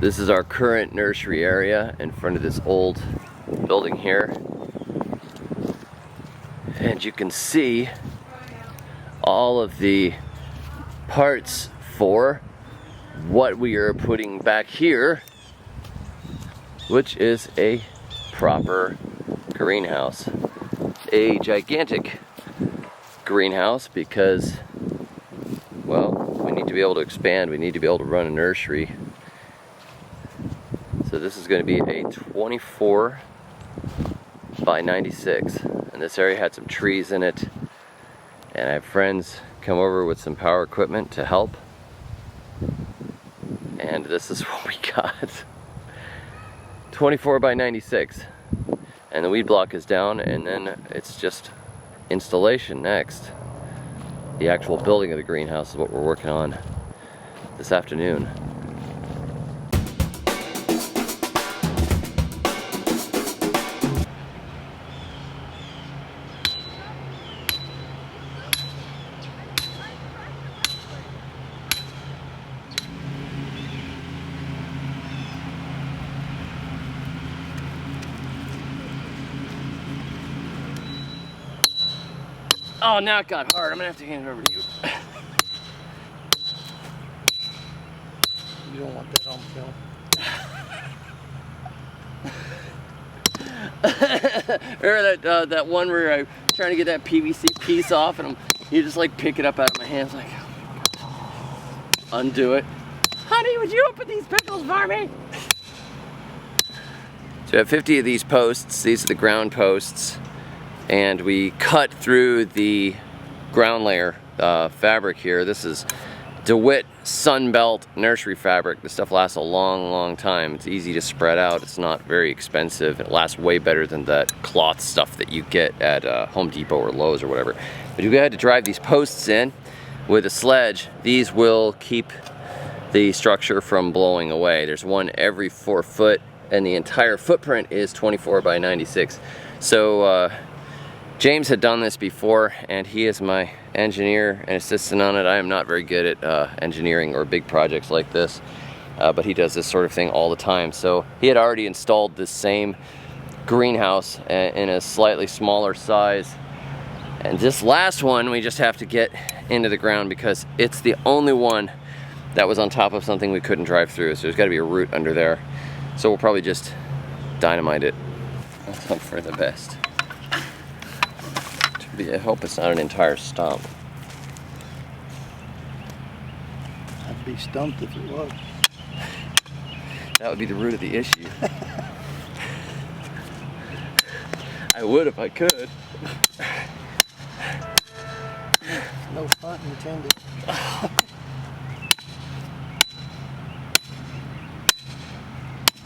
This is our current nursery area in front of this old building here. And you can see all of the parts for what we are putting back here, which is a proper greenhouse. A gigantic greenhouse because, well, we need to be able to expand, we need to be able to run a nursery. So this is going to be a 24 by 96, and this area had some trees in it, and I have friends come over with some power equipment to help, and this is what we got. 24 by 96, and the weed block is down, and then it's just installation next. The actual building of the greenhouse is what we're working on this afternoon. Oh, now it got hard. I'm gonna have to hand it over to you. You don't want that on film. Remember that one where I'm trying to get that PVC piece off, and you just like pick it up out of my hands, like, undo it. Honey, would you open these pickles for me? So we have 50 of these posts. These are the ground posts. And we cut through the ground layer fabric here. This is DeWitt Sunbelt nursery fabric. This stuff lasts a long, long time. It's easy to spread out. It's not very expensive. It lasts way better than that cloth stuff that you get at Home Depot or Lowe's or whatever. But you had to drive these posts in with a sledge. These will keep the structure from blowing away. There's one every 4 foot, and the entire footprint is 24 by 96. So James had done this before, and he is my engineer and assistant on it. I am not very good at engineering or big projects like this, but he does this sort of thing all the time. So he had already installed this same greenhouse in a slightly smaller size. And this last one we just have to get into the ground because it's the only one that was on top of something we couldn't drive through. So there's got to be a root under there. So we'll probably just dynamite it. Let's hope for the best. I hope it's not an entire stump. I'd be stumped if it was. That would be the root of the issue. I would if I could. No pun intended.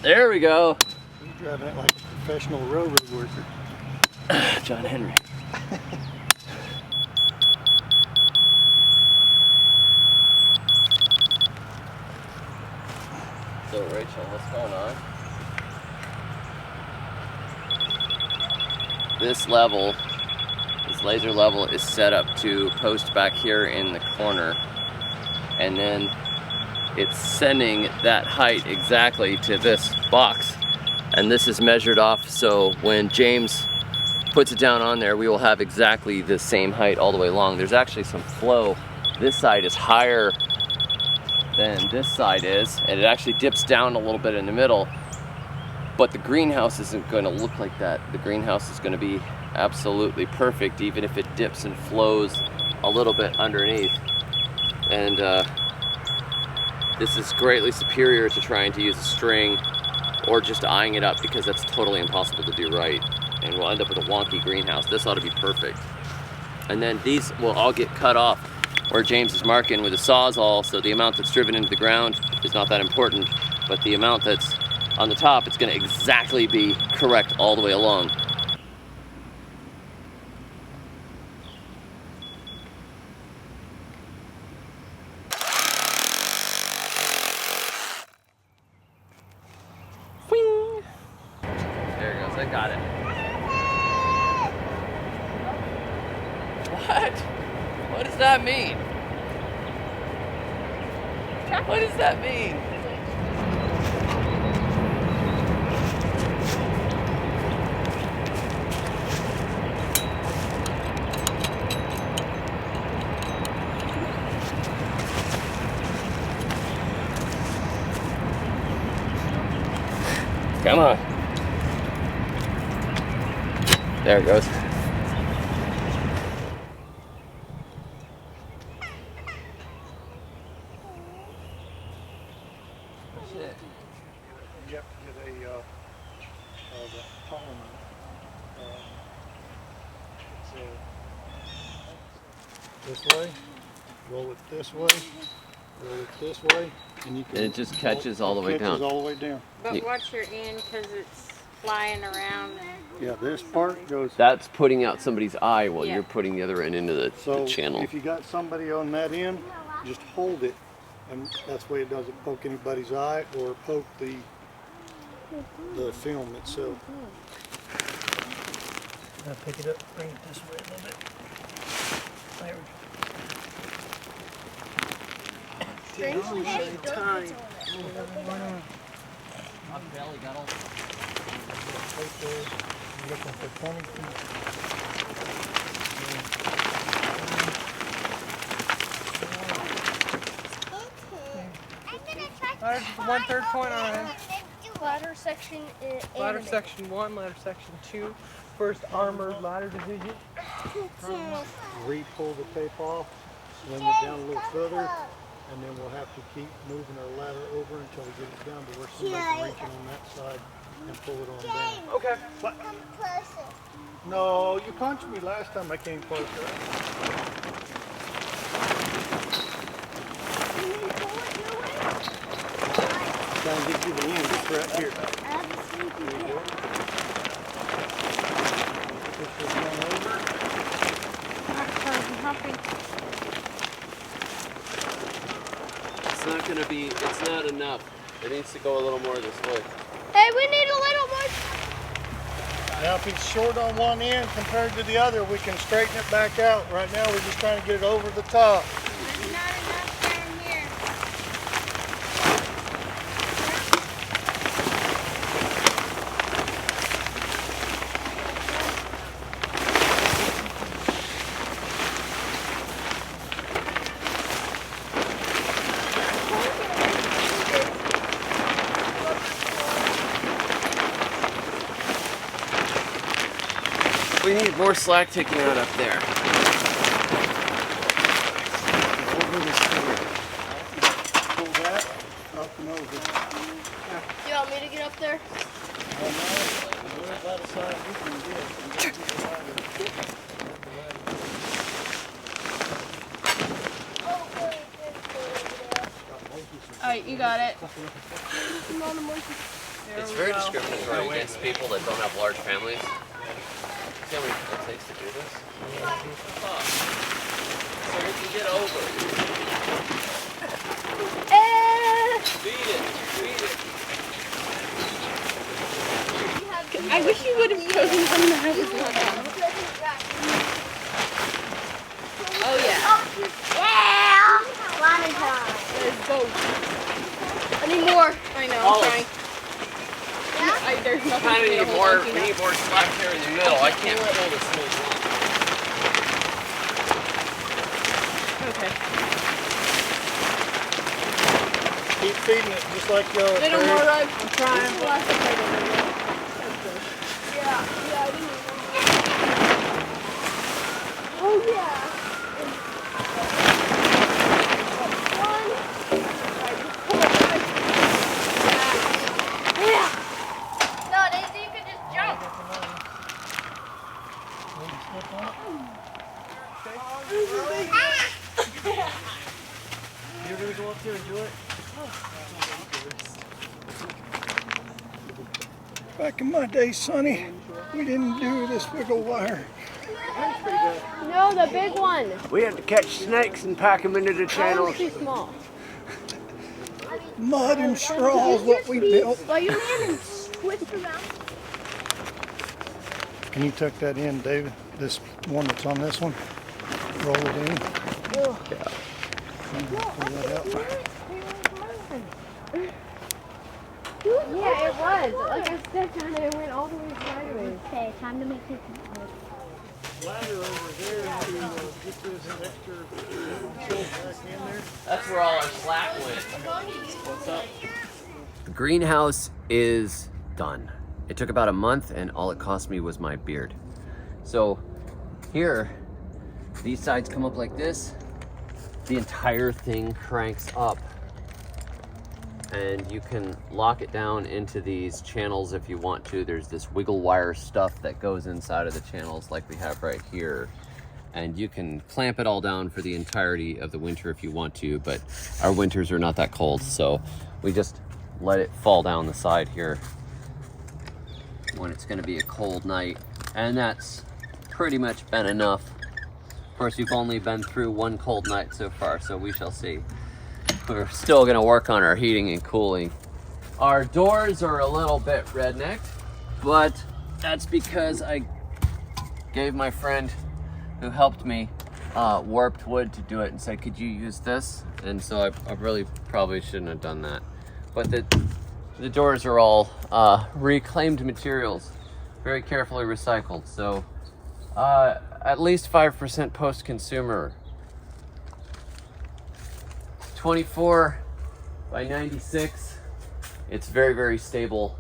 There we go. You're driving it like a professional railroad worker. John Henry. So Rachel, what's going on? This level, this laser level is set up to post back here in the corner, and then it's sending that height exactly to this box, and this is measured off, so when James puts it down on there, we will have exactly the same height all the way along. There's actually some flow. This side is higher than this side is, and it actually dips down a little bit in the middle, but the greenhouse isn't going to look like that. The greenhouse is going to be absolutely perfect, even if it dips and flows a little bit underneath. And this is greatly superior to trying to use a string or just eyeing it up, because that's totally impossible to do right, and we'll end up with a wonky greenhouse. This ought to be perfect. And then these will all get cut off where James is marking with a sawzall, so the amount that's driven into the ground is not that important, but the amount that's on the top, it's going to exactly be correct all the way along. Whee! There it goes, I got it. What? What does that mean? What does that mean? Come on. There it goes. Shit. You have to get a the pollen. This way, roll it this way, roll it this way, and you can. And it just catches all the way down. Catches all the way down. But watch your end because it's flying around. Yeah, this part goes. That's putting out somebody's eye while Yeah. you're putting the other end into the channel. If you got somebody on that end, just hold it, and that's the way it doesn't poke anybody's eye or poke the film itself. Now pick it up, bring it this way a little bit. There we go. Time. My belly got all. Right there, you're looking for 20 feet. One-third point on it. Ladder section Ladder section 1, ladder section 2. First armored ladder division. Re-pull the tape off, swing it down a little further, and then we'll have to keep moving our ladder over until we get it down to where somebody can reach it on that side and pull it on down. Okay. What? No, you punched me last time I came closer. Trying to get you the end, it's right here. There you go. Push this one over. It's not gonna be. It's not enough. It needs to go a little more this way. Hey, we need a little more. Now if it's short on one end compared to the other, we can straighten it back out. Right now we're just trying to get it over the top. There's not enough down here. We need more slack taken out up there. Pull that up and over. You want me to get up there? Alright, you got it. It's very discriminatory against people that don't have large families. See how many people it takes to do this? So we can get over. Beat it. I wish you would have chosen something that I was not on. Oh yeah. There's both. I need more. I know, I'm trying. There's nothing Kind for of me to need hold more. on to We now. need more slack here in the middle. I can't pull this smooth one. Okay. Keep feeding it just like you are. Little more run. I'm trying. Yeah, I didn't Oh, yeah. Yeah. No, Daisy, you can just jump. You're going to go up there and do it? Back in my day, Sonny, we didn't do this wiggle wire. No, the big one. We had to catch snakes and pack them into the channels. Too small. Mud and straw is what we built. Well, you land and twist around. Can you tuck that in, David? This one that's on this one? Roll it in. Ugh. Pull that out. Yeah, it was. Like I stepped on it and went all the way sideways. Okay, time to make it. Ladder over there to get this extra back in there. That's where all our slack went. What's up? The greenhouse is done. It took about a month, and all it cost me was my beard. So here, these sides come up like this. The entire thing cranks up, and you can lock it down into these channels if you want to. There's this wiggle wire stuff that goes inside of the channels like we have right here. And you can clamp it all down for the entirety of the winter if you want to, but our winters are not that cold, so we just let it fall down the side here when it's gonna be a cold night. And that's pretty much been enough. Of course, we've only been through one cold night so far, so we shall see. We're still gonna work on our heating and cooling. Our doors are a little bit rednecked, but that's because I gave my friend who helped me warped wood to do it and said, could you use this? And so I really probably shouldn't have done that. But the doors are all reclaimed materials, very carefully recycled. So at least 5% post-consumer. 24 by 96. It's very, very stable.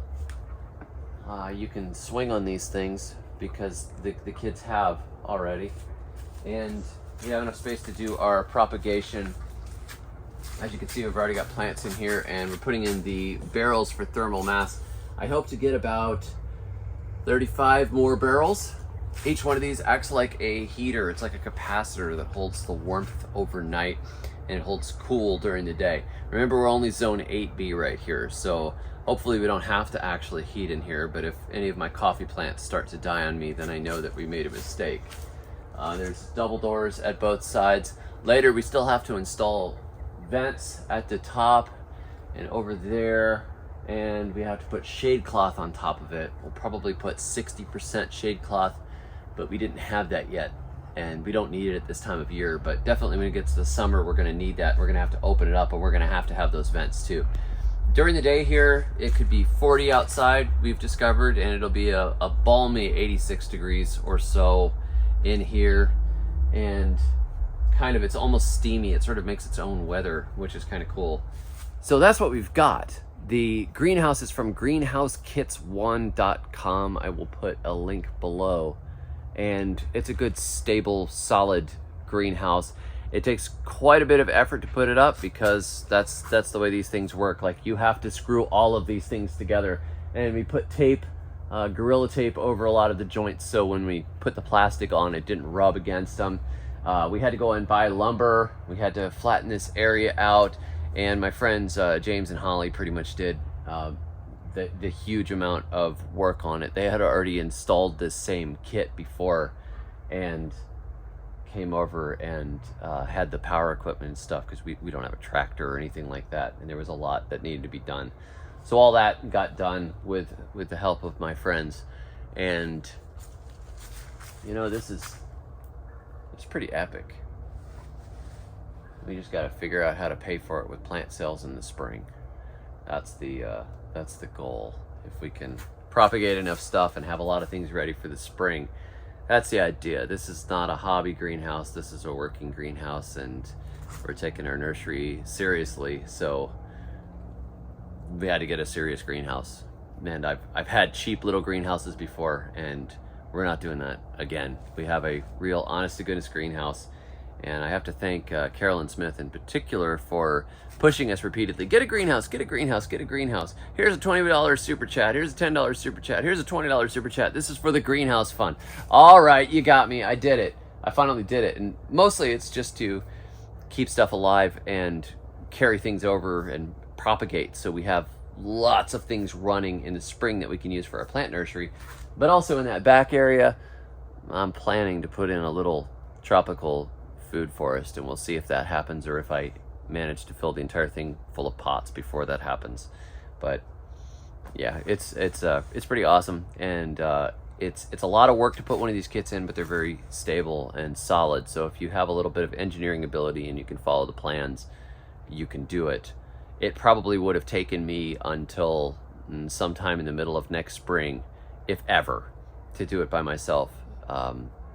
You can swing on these things because the kids have already. And we have enough space to do our propagation. As you can see, we've already got plants in here, and we're putting in the barrels for thermal mass. I hope to get about 35 more barrels. Each one of these acts like a heater. It's like a capacitor that holds the warmth overnight and it holds cool during the day. Remember, we're only zone 8B right here, so hopefully we don't have to actually heat in here, but if any of my coffee plants start to die on me, then I know that we made a mistake. There's double doors at both sides. Later, we still have to install vents at the top and over there, and we have to put shade cloth on top of it. We'll probably put 60% shade cloth, but we didn't have that yet, and we don't need it at this time of year, but definitely when it gets to the summer, we're gonna need that. We're gonna have to open it up, and we're gonna have to have those vents too. During the day here, it could be 40 outside, we've discovered, and it'll be a balmy 86 degrees or so in here, and kind of, it's almost steamy. It sort of makes its own weather, which is kind of cool. So that's what we've got. The greenhouse is from greenhousekits1.com. I will put a link below, and it's a good, stable, solid greenhouse. It takes quite a bit of effort to put it up because that's the way these things work. Like, you have to screw all of these things together, and we put tape, Gorilla tape over a lot of the joints, so when we put the plastic on, it didn't rub against them. We had to go and buy lumber. We had to flatten this area out, and my friends James and Holly pretty much did the huge amount of work on it. They had already installed this same kit before and came over and had the power equipment and stuff, because we don't have a tractor or anything like that, and there was a lot that needed to be done. So all that got done with the help of my friends, and you know, it's pretty epic. We just got to figure out how to pay for it with plant sales in the spring. That's the goal. If we can propagate enough stuff and have a lot of things ready for the spring, that's the idea. This is not a hobby greenhouse. This is a working greenhouse, and we're taking our nursery seriously. So we had to get a serious greenhouse. And I've had cheap little greenhouses before, and we're not doing that again. We have a real honest to goodness greenhouse, and I have to thank Carolyn Smith in particular for pushing us repeatedly. Get a greenhouse, get a greenhouse, get a greenhouse. Here's a $20 super chat. Here's a $10 super chat. Here's a $20 super chat. This is for the greenhouse fund. All right, you got me. I did it. I finally did it. And mostly it's just to keep stuff alive and carry things over and propagate, so we have lots of things running in the spring that we can use for our plant nursery. But also in that back area, I'm planning to put in a little tropical food forest, and we'll see if that happens, or if I manage to fill the entire thing full of pots before that happens. But yeah, it's pretty awesome, and it's a lot of work to put one of these kits in, but they're very stable and solid. So if you have a little bit of engineering ability and you can follow the plans, you can do it. It probably would have taken me until sometime in the middle of next spring, if ever, to do it by myself.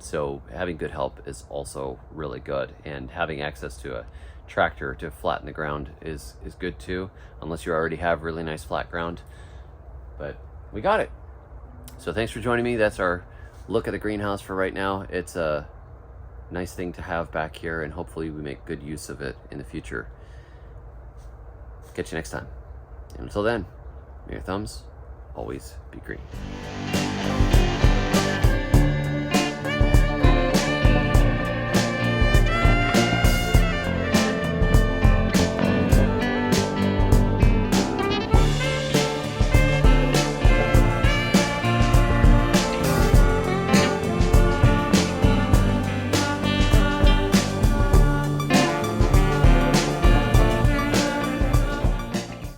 So having good help is also really good, and having access to a tractor to flatten the ground is good too, unless you already have really nice flat ground. But we got it. So thanks for joining me. That's our look at the greenhouse for right now. It's a nice thing to have back here, and hopefully we make good use of it in the future. Catch you next time. And until then, may your thumbs always be green.